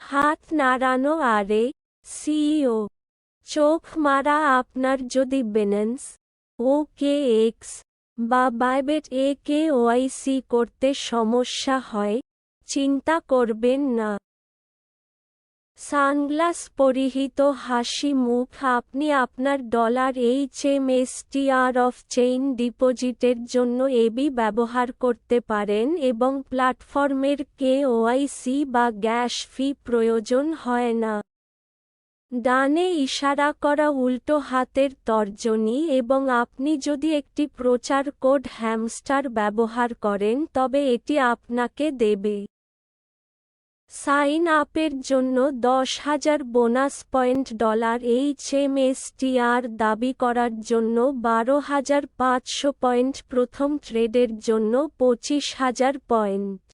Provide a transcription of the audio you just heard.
হাত নাড়ানো আরে সিইও চোখ মারা আপনার যদি বেনেন্স ওকেএক্স বা বাইবেট একেওয়াইসি করতে সমস্যা হয় চিন্তা করবেন না। সানগ্লাস পরিহিত হাসি মুখ আপনি আপনার $HMSTR অফ চেইন ডিপোজিটের জন্য এবি ব্যবহার করতে পারেন এবং প্ল্যাটফর্মের কেওয়াইসি বা গ্যাস ফি প্রয়োজন হয় না। ডানে ইশারা করা উল্টো হাতের তর্জনী এবং আপনি যদি একটি প্রচার কোড হ্যামস্টার ব্যবহার করেন তবে এটি আপনাকে দেবে। সাইন আপের জন্য 10,000 বোনাস পয়েন্ট $HMSTR দাবি করার জন্য 12,500 পয়েন্ট প্রথম ট্রেডের জন্য 25,000 পয়েন্ট।